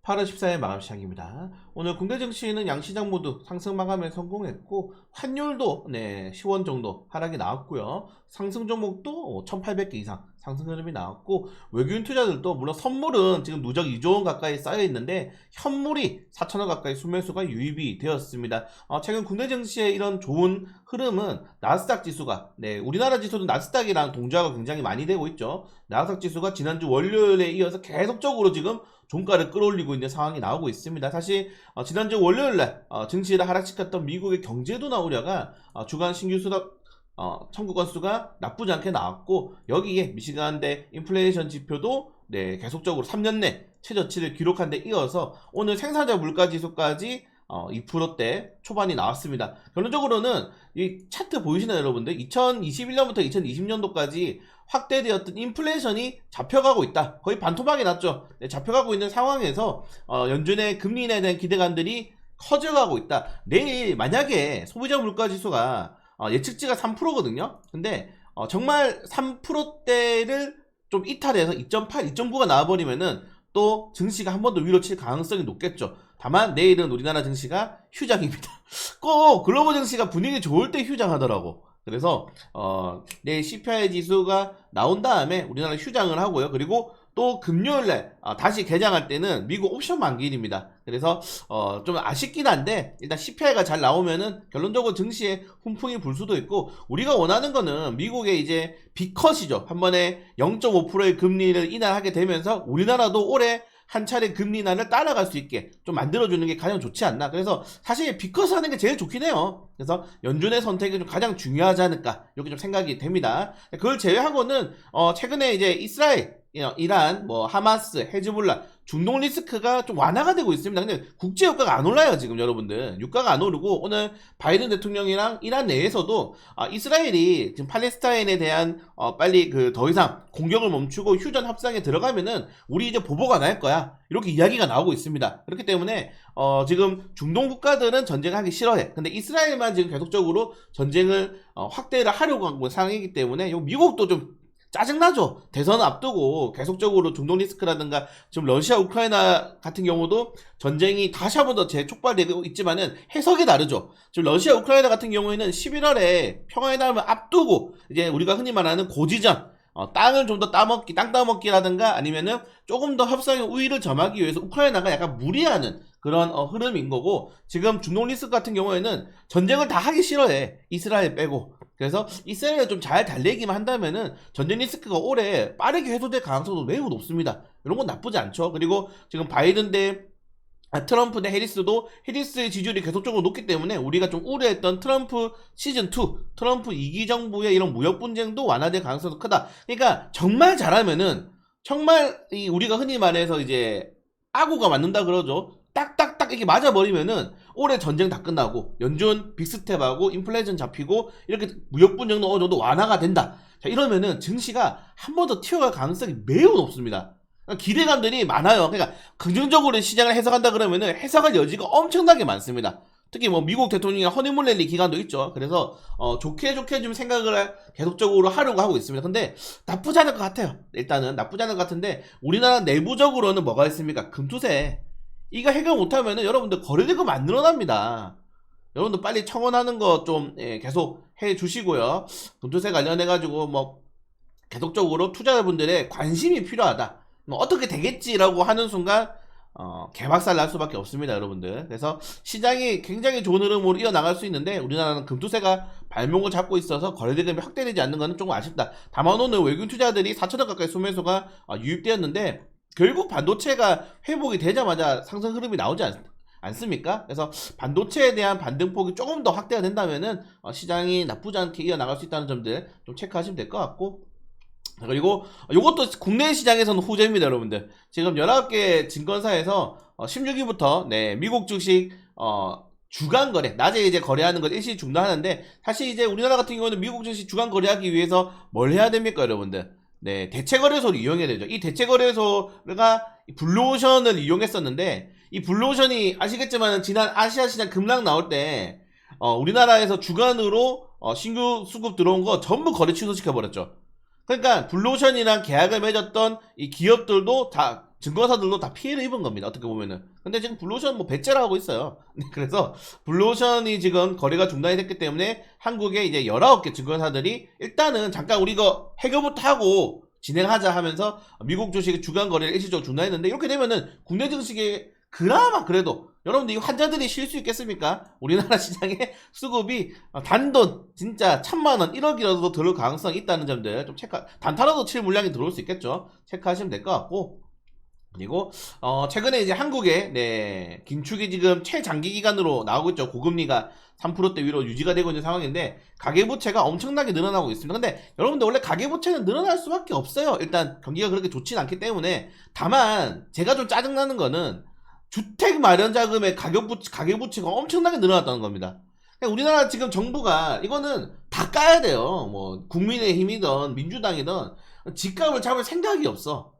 8월 14일 마감 시작입니다. 오늘 국내 증시는 양시장 모두 상승 마감에 성공했고 환율도 10원 정도 하락이 나왔고요. 상승 종목도 1,800개 이상 상승 흐름이 나왔고 외국인 투자들도 물론 선물은 지금 누적 2조 원 가까이 쌓여 있는데 현물이 4천억 가까이 순매수가 유입이 되었습니다. 최근 국내 증시의 이런 좋은 흐름은 나스닥 지수가 우리나라 지수도 나스닥이랑 동조화가 굉장히 많이 되고 있죠. 나스닥 지수가 지난주 월요일에 이어서 계속적으로 지금 종가를 끌어올리고 있는 상황이 나오고 있습니다. 사실 지난주 월요일날 증시를 하락시켰던 미국의 경제도나 우려가 주간 신규 수납 청구 건수가 나쁘지 않게 나왔고 여기에 미시간대 인플레이션 지표도 계속적으로 3년 내 최저치를 기록한 데 이어서 오늘 생산자 물가지수까지 2%대 초반이 나왔습니다. 결론적으로는 이 차트 보이시나요 여러분들? 2021년부터 2020년도까지 확대되었던 인플레이션이 잡혀가고 있다. 거의 반토막이 났죠. 잡혀가고 있는 상황에서 연준의 금리 인하에 대한 기대감들이 커져가고 있다. 내일 만약에 소비자 물가지수가 예측치가 3%거든요. 근데 정말 3%대를 좀 이탈해서 2.8, 2.9가 나와버리면은 또 증시가 한 번 더 위로 칠 가능성이 높겠죠. 다만 내일은 우리나라 증시가 휴장입니다. 꼭 글로벌 증시가 분위기 좋을 때 휴장하더라고. 그래서 내일 CPI 지수가 나온 다음에 우리나라 휴장을 하고요. 그리고 또 금요일날 다시 개장할 때는 미국 옵션 만기일입니다. 그래서 좀 아쉽긴 한데 일단 CPI가 잘 나오면은 결론적으로 증시에 훈풍이 불 수도 있고 우리가 원하는 거는 미국의 이제 빅컷이죠. 한 번에 0.5%의 금리를 인하하게 되면서 우리나라도 올해 한 차례 금리 인하를 따라갈 수 있게 좀 만들어주는 게 가장 좋지 않나. 그래서 사실 빅컷을 하는 게 제일 좋긴 해요. 그래서 연준의 선택이 좀 가장 중요하지 않을까 이렇게 좀 생각이 됩니다. 그걸 제외하고는 최근에 이제 이스라엘, 이란, 하마스, 헤즈볼라 중동 리스크가 좀 완화가 되고 있습니다. 근데 국제 유가가 안 올라요 지금 여러분들. 유가가 안 오르고 오늘 바이든 대통령이랑 이란 내에서도 이스라엘이 지금 팔레스타인에 대한 빨리 더 이상 공격을 멈추고 휴전 협상에 들어가면은 우리 이제 보복 안 할 거야 이렇게 이야기가 나오고 있습니다. 그렇기 때문에 지금 중동 국가들은 전쟁하기 싫어해. 근데 이스라엘만 지금 계속적으로 전쟁을 확대를 하려고 하고 있는 상황이기 때문에 미국도 좀 짜증나죠. 대선 앞두고 계속적으로 중동 리스크라든가 지금 러시아 우크라이나 같은 경우도 전쟁이 다시 한 번 더 재촉발되고 있지만은 해석이 다르죠. 지금 러시아 우크라이나 같은 경우에는 11월에 평화회담을 앞두고 이제 우리가 흔히 말하는 고지전 땅을 좀 더 따먹기, 땅 따먹기라든가 아니면은 조금 더 협상의 우위를 점하기 위해서 우크라이나가 약간 무리하는 그런 흐름인 거고 지금 중동 리스크 같은 경우에는 전쟁을 다 하기 싫어해. 이스라엘 빼고. 그래서 이스라엘을 좀 잘 달래기만 한다면은 전쟁 리스크가 올해 빠르게 해소될 가능성도 매우 높습니다. 이런 건 나쁘지 않죠. 그리고 지금 바이든 대 트럼프 대 해리스도 해리스의 지지율이 계속적으로 높기 때문에 우리가 좀 우려했던 트럼프 시즌2, 트럼프 2기 정부의 이런 무역 분쟁도 완화될 가능성도 크다. 그러니까 정말 잘하면은 정말 우리가 흔히 말해서 이제 아구가 맞는다 그러죠. 딱딱딱 이렇게 맞아버리면은 올해 전쟁 다 끝나고 연준 빅스텝하고 인플레이션 잡히고 이렇게 무역 분쟁도 어느 정도 완화가 된다. 자 이러면은 증시가 한 번 더 튀어갈 가능성이 매우 높습니다. 기대감들이 많아요. 그러니까 긍정적으로 시장을 해석한다 그러면은 해석할 여지가 엄청나게 많습니다. 특히 미국 대통령이 허니문 랠리 기간도 있죠. 그래서 좋게 좀 생각을 계속적으로 하려고 하고 있습니다. 근데 나쁘지 않을 것 같아요. 일단은 나쁘지 않을 것 같은데 우리나라 내부적으로는 뭐가 있습니까? 금투세. 이거 해결 못하면은 여러분들 거래대금 안 늘어납니다. 여러분들 빨리 청원하는 거 좀 계속 해 주시고요. 금투세 관련해가지고 계속적으로 투자자분들의 관심이 필요하다. 어떻게 되겠지라고 하는 순간 개박살 날 수밖에 없습니다 여러분들. 그래서 시장이 굉장히 좋은 흐름으로 이어나갈 수 있는데 우리나라는 금투세가 발목을 잡고 있어서 거래대금이 확대되지 않는 것은 조금 아쉽다. 다만 오늘 외국인 투자들이 4천억 가까이 소매수가 유입되었는데 결국 반도체가 회복이 되자마자 상승 흐름이 나오지 않습니까? 그래서 반도체에 대한 반등폭이 조금 더 확대가 된다면은 시장이 나쁘지 않게 이어나갈 수 있다는 점들 좀 체크하시면 될 것 같고 그리고 이것도 국내 시장에서는 호재입니다 여러분들. 지금 19개 증권사에서 16일부터 미국 주식 주간 거래 낮에 이제 거래하는 걸 일시 중단하는데 사실 이제 우리나라 같은 경우는 미국 주식 주간 거래하기 위해서 뭘 해야 됩니까 여러분들? 대체 거래소를 이용해야 되죠. 이 대체 거래소가 블루오션을 이용했었는데 이 블루오션이 아시겠지만 지난 아시아 시장 급락 나올 때 우리나라에서 주간으로 신규 수급 들어온 거 전부 거래 취소시켜 버렸죠. 그러니까 블루오션이랑 계약을 맺었던 이 기업들도 다 증권사들도 다 피해를 입은 겁니다. 어떻게 보면은. 근데 지금 블루오션 뭐 배째라 하고 있어요. 그래서 블루오션이 지금 거래가 중단이 됐기 때문에 한국에 이제 19개 증권사들이 일단은 잠깐 우리 이거 해결부터 하고 진행하자 하면서 미국 주식 주간 거래를 일시적으로 중단했는데, 이렇게 되면은 국내 증시에 그나마 그래도 여러분들 이 환자들이 쉴 수 있겠습니까? 우리나라 시장의 수급이 단돈 진짜 1000만원 1억이라도 들어올 가능성이 있다는 점들 좀 체크, 단타라도 칠 물량이 들어올 수 있겠죠. 체크하시면 될 것 같고, 그리고 최근에 이제 한국의 긴축이 지금 최장기 기간으로 나오고 있죠. 고금리가 3%대 위로 유지가 되고 있는 상황인데 가계부채가 엄청나게 늘어나고 있습니다. 근데 여러분들 원래 가계부채는 늘어날 수밖에 없어요. 일단 경기가 그렇게 좋진 않기 때문에. 다만 제가 좀 짜증나는 거는 주택 마련 자금의 가계부채가 엄청나게 늘어났다는 겁니다. 그러니까 우리나라 지금 정부가 이거는 다 까야 돼요. 뭐 국민의힘이든 민주당이든 집값을 잡을 생각이 없어.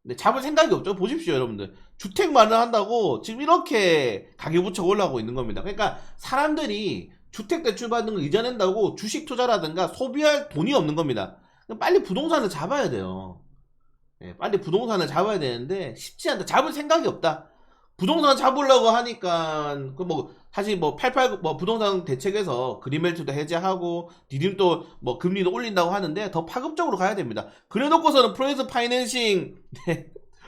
근데 잡을 생각이 없죠. 보십시오, 여러분들. 주택 마련한다고 지금 이렇게 가계부채가 올라가고 있는 겁니다. 그러니까 사람들이 주택 대출 받는 걸 이전한다고 주식 투자라든가 소비할 돈이 없는 겁니다. 빨리 부동산을 잡아야 돼요. 네, 빨리 부동산을 잡아야 되는데 쉽지 않다. 잡을 생각이 없다. 부동산 잡으려고 하니까 그 뭐 사실 뭐 88 뭐 부동산 대책에서 그린벨트도 해제하고 디딤도 뭐 금리도 올린다고 하는데 더 파급적으로 가야 됩니다. 그래놓고서는 프로젝트 파이낸싱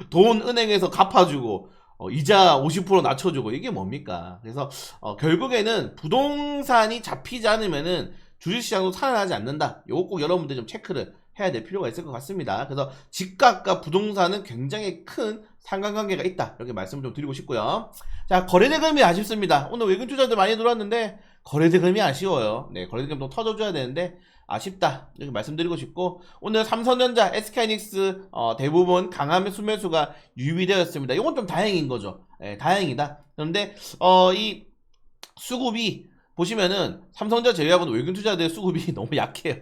돈 은행에서 갚아주고 이자 50% 낮춰주고 이게 뭡니까? 그래서 결국에는 부동산이 잡히지 않으면은 주식시장도 살아나지 않는다. 요거 꼭 여러분들 좀 체크를 해야 될 필요가 있을 것 같습니다. 그래서 집값과 부동산은 굉장히 큰 상관관계가 있다, 이렇게 말씀을 좀 드리고 싶고요. 자, 거래대금이 아쉽습니다. 오늘 외국 투자들 많이 들어왔는데 거래대금이 아쉬워요. 네, 거래대금 좀 터져줘야 되는데 아쉽다, 이렇게 말씀드리고 싶고, 오늘 삼성전자, SK하이닉스 대부분 강한 수매수가 유입되었습니다. 이건 좀 다행인 거죠. 네, 다행이다. 그런데 이 수급이 보시면은 삼성전자 제외하고는 외국 투자들의 수급이 너무 약해요.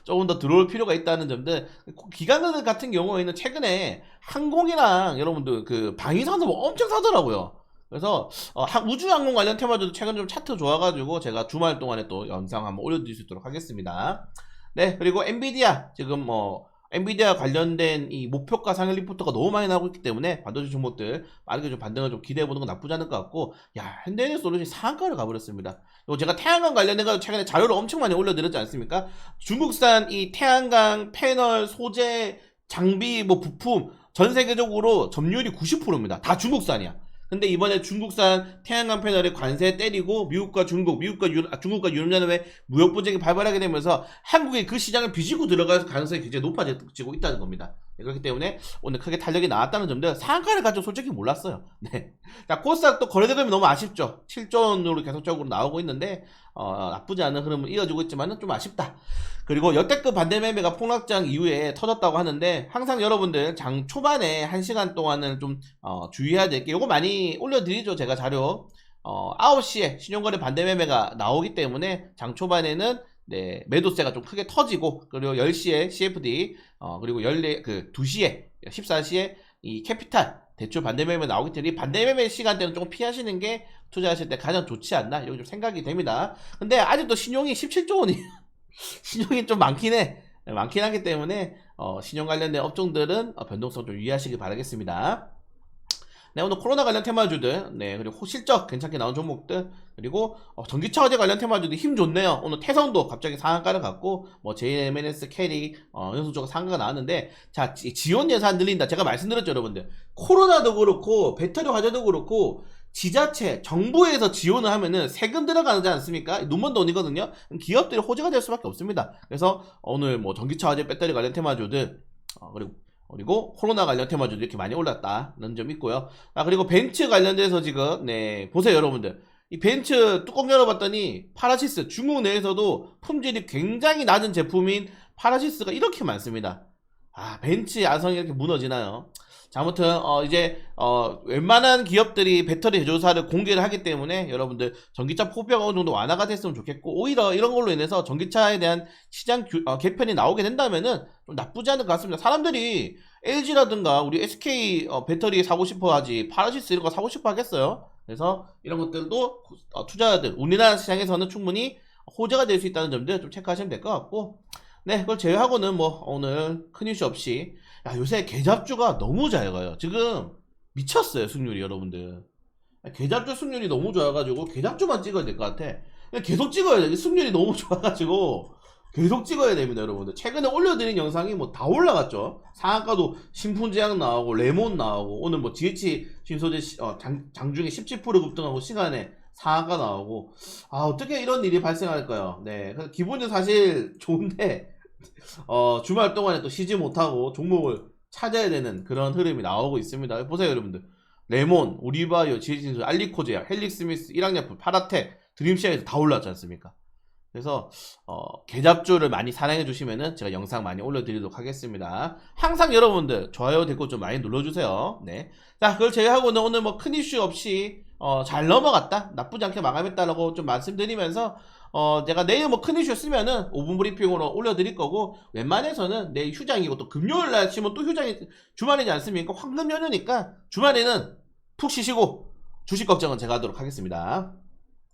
조금 더 들어올 필요가 있다는 점들. 기관들 같은 경우에는 최근에 항공이랑 여러분들 그 방위산업 엄청 사더라고요. 그래서 우주항공 관련 테마들도 최근 좀 차트 좋아가지고 제가 주말 동안에 또 영상 한번 올려드릴 수 있도록 하겠습니다. 네, 그리고 엔비디아 지금 엔비디아 관련된 이 목표가 상향 리포트가 너무 많이 나오고 있기 때문에 반도체 종목들 빠르게 좀 반등을 좀 기대해보는 건 나쁘지 않을 것 같고, 야, 현대에너지솔루션이 상한가를 가버렸습니다. 이거 제가 태양광 관련해서 최근에 자료를 엄청 많이 올려드렸지 않습니까? 중국산 이 태양광 패널 소재 장비 뭐 부품 전 세계적으로 점유율이 90%입니다. 다 중국산이야. 근데 이번에 중국산 태양광 패널에 관세 때리고 미국과 중국과 유럽연합의 무역 분쟁이 발발하게 되면서 한국이 그 시장을 비집고 들어갈 가능성이 굉장히 높아지고 있다는 겁니다. 네, 그렇기 때문에 오늘 크게 탄력이 나왔다는 점들, 상한가를 가지고 솔직히 몰랐어요. 네. 자, 코스닥도 거래대금이 너무 아쉽죠. 7조 원으로 계속적으로 나오고 있는데 나쁘지 않은 흐름을 이어지고 있지만 좀 아쉽다. 그리고 역대급 반대 매매가 폭락장 이후에 터졌다고 하는데, 항상 여러분들 장 초반에 1시간 동안은 좀 주의해야 될 게, 요거 많이 올려드리죠. 제가 자료 9시에 신용거래 반대 매매가 나오기 때문에 장 초반에는 네, 매도세가 좀 크게 터지고, 그리고 10시에 CFD 그리고 2시에 14시에 이 캐피탈 대출 반대 매매 나오기 때문에 반대 매매 시간대는 조금 피하시는 게 투자하실 때 가장 좋지 않나, 이렇게 좀 생각이 됩니다. 근데 아직도 신용이 17조 원이에요. 신용이 좀 많긴 하기 때문에 신용 관련된 업종들은 변동성 좀 유의하시기 바라겠습니다. 네, 오늘 코로나 관련 테마주들, 네, 그리고 실적 괜찮게 나온 종목들, 그리고 전기차 화재 관련 테마주들 힘 좋네요. 오늘 태성도 갑자기 상한가를 갖고, 뭐 JMNS, 캐리, 연속적으로 상한가가 나왔는데, 자, 지원 예산 늘린다. 제가 말씀드렸죠, 여러분들. 코로나도 그렇고 배터리 화재도 그렇고 지자체, 정부에서 지원을 하면은 세금 들어가지 않습니까? 눈먼 돈이거든요. 기업들이 호재가 될 수밖에 없습니다. 그래서 오늘 뭐 전기차 화재 배터리 관련 테마주들, 그리고 코로나 관련 테마주도 이렇게 많이 올랐다는 점 있고요. 그리고 벤츠 관련돼서 지금, 네, 보세요, 여러분들. 이 벤츠 뚜껑 열어봤더니 파라시스, 중국 내에서도 품질이 굉장히 낮은 제품인 파라시스가 이렇게 많습니다. 벤츠 야성이 이렇게 무너지나요? 자, 아무튼 이제 웬만한 기업들이 배터리 제조사를 공개를 하기 때문에 여러분들 전기차 포비아가 어느 정도 완화가 됐으면 좋겠고, 오히려 이런 걸로 인해서 전기차에 대한 시장 개편이 나오게 된다면은 좀 나쁘지 않을 것 같습니다. 사람들이 LG라든가 우리 SK 배터리 사고 싶어 하지 파라시스 이런 거 사고 싶어 하겠어요? 그래서 이런 것들도 투자자들, 우리나라 시장에서는 충분히 호재가 될 수 있다는 점들 좀 체크하시면 될 것 같고, 네, 그걸 제외하고는 뭐 오늘 큰 이슈 없이 야, 요새 계잡주가 너무 잘 가요. 지금 미쳤어요, 승률이 여러분들. 계잡주 승률이 너무 좋아가지고 계잡주만 찍어야 될 것 같아. 그냥 계속 찍어야 돼. 승률이 너무 좋아가지고 계속 찍어야 됩니다, 여러분들. 최근에 올려드린 영상이 뭐 다 올라갔죠. 상한가도 신풍제약 나오고 레몬 나오고 오늘 뭐 GH 신소재 장중에 17% 급등하고 시간에 상한가 나오고 어떻게 이런 일이 발생할까요? 네, 그래서 기분은 사실 좋은데 주말 동안에 또 쉬지 못하고 종목을 찾아야 되는 그런 흐름이 나오고 있습니다. 보세요, 여러분들. 레몬, 우리바이오, 지진수, 알리코제약, 헬릭스미스, 일양약품, 파라텍, 드림시아에서 다 올라왔지 않습니까? 그래서 계잡주를 많이 사랑해 주시면은 제가 영상 많이 올려드리도록 하겠습니다. 항상 여러분들 좋아요, 댓글 좀 많이 눌러주세요. 네. 자, 그걸 제외하고는 오늘 뭐 큰 이슈 없이 잘 넘어갔다, 나쁘지 않게 마감했다라고 좀 말씀드리면서 내가 내일 뭐 큰 이슈 쓰면은 5분 브리핑으로 올려드릴 거고, 웬만해서는 내일 휴장이고 또 금요일 날 치면 또 휴장이 주말이지 않습니까? 황금 연휴니까 주말에는 푹 쉬시고 주식 걱정은 제가 하도록 하겠습니다.